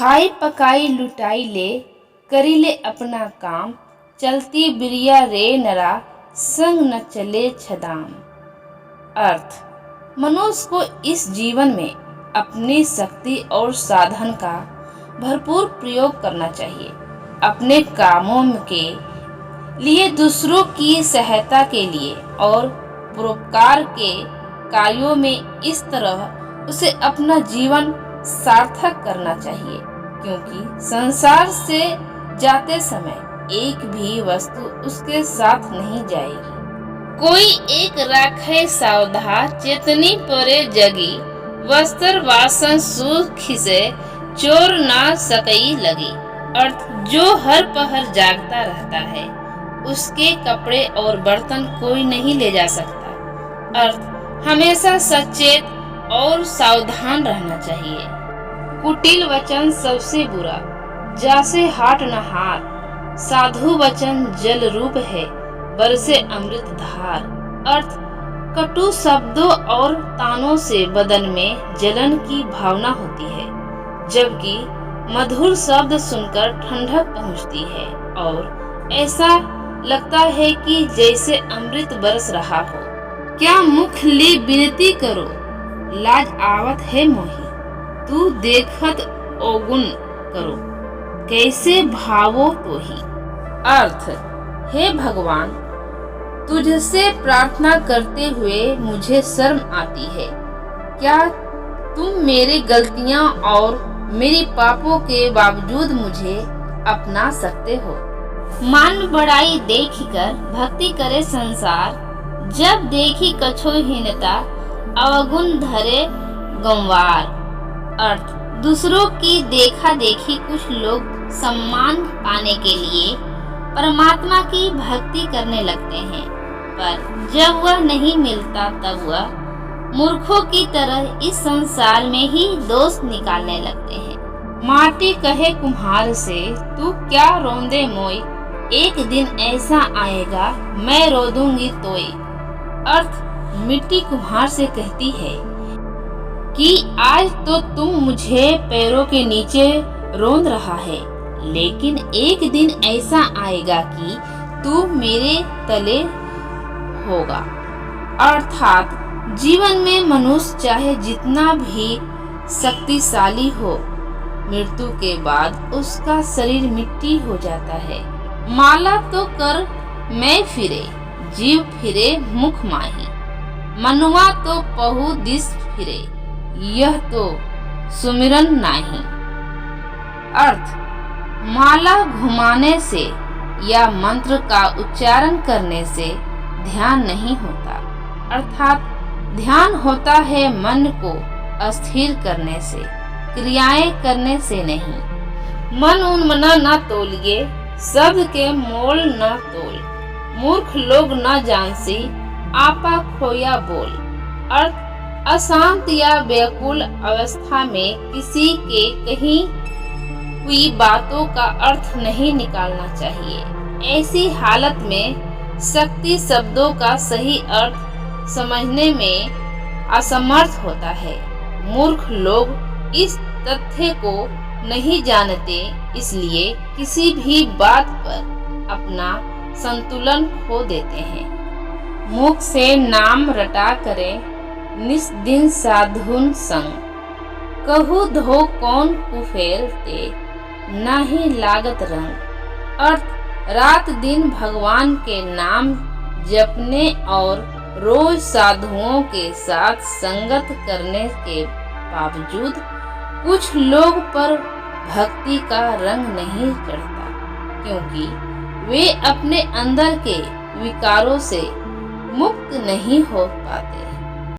खाई पकाई लुटाई ले, करी ले अपना काम, चलती बिरिया रे नरा, संग न चले छदाम। अर्थ: मनुष्य को इस जीवन में अपनी शक्ति और साधन का भरपूर प्रयोग करना चाहिए। अपने कामों के लिए, दूसरों की सहायता के लिए और परोपकार के कार्यों में इस तरह उसे अपना जीवन सार्थक करना चाहिए, क्योंकि संसार से जाते समय एक भी वस्तु उसके साथ नहीं जाएगी। कोई एक राखे सावधा, चेतनी परे जगी, वस्त्र वासन सूख खिसे, चोर ना सकई लगी। अर्थ: जो हर पहर जागता रहता है, उसके कपड़े और बर्तन कोई नहीं ले जा सकता। अर्थ: हमेशा सचेत और सावधान रहना चाहिए। कुटिल वचन सबसे बुरा, जासे हाट न हार, साधु वचन जल रूप है, बरसे अमृत धार। अर्थ: कटु शब्दों और तानों से बदन में जलन की भावना होती है, जबकि मधुर शब्द सुनकर ठंडक पहुंचती है और ऐसा लगता है कि जैसे अमृत बरस रहा हो। क्या मुख ले विनती करो, लाज आवत है मोही, तू देखत ओगुन करो, कैसे भावो तो ही। अर्थ: हे भगवान, तुझसे प्रार्थना करते हुए मुझे शर्म आती है। क्या तुम मेरी गलतियां और मेरी पापों के बावजूद मुझे अपना सकते हो? मान बढ़ाई देखकर भक्ति करे संसार, जब देखी कछो हीनता, अवगुण धरे गंवार। अर्थ: दूसरों की देखा देखी कुछ लोग सम्मान पाने के लिए परमात्मा की भक्ति करने लगते हैं, पर जब वह नहीं मिलता तब वह मूर्खों की तरह इस संसार में ही दोष निकालने लगते हैं। माटी कहे कुम्हार से, तू क्या रोंदे मोई, एक दिन ऐसा आएगा मैं रो दूंगी तोई। अर्थ: मिट्टी कुम्हार से कहती है कि आज तो तुम मुझे पैरों के नीचे रोंद रहा है, लेकिन एक दिन ऐसा आएगा कि तू मेरे तले होगा। अर्थात जीवन में मनुष्य चाहे जितना भी शक्तिशाली हो, मृत्यु के बाद उसका शरीर मिट्टी हो जाता है। माला तो कर मैं फिरे, जीव फिरे मुख माही, मनुआ तो पहु दिस फिरे, यह तो सुमिरन नाही। अर्थ: माला घुमाने से या मंत्र का उच्चारण करने से ध्यान नहीं होता, अर्थात ध्यान होता है मन को अस्थिर करने से, क्रियाएं करने से नहीं। मन उन्मना न तोलिए, शब्द के मोल न तोल, मूर्ख लोग न जानसी, आपा खोया बोल। अर्थ: अशांत या व्याकुल अवस्था में किसी के कहीं हुई बातों का अर्थ नहीं निकालना चाहिए। ऐसी हालत में शक्ति शब्दों का सही अर्थ समझने में असमर्थ होता है। मूर्ख लोग इस तथ्य को नहीं जानते, इसलिए किसी भी बात पर अपना संतुलन खो देते हैं। मुख से नाम रटा करे, निस्दिन साधुन संग, कहू धो कौन कुफेर ते, नाही लागत रंग। अर्थ: रात दिन भगवान के नाम जपने और रोज साधुओं के साथ संगत करने के बावजूद कुछ लोग पर भक्ति का रंग नहीं चढ़ता, क्योंकि वे अपने अंदर के विकारों से मुक्त नहीं हो पाते।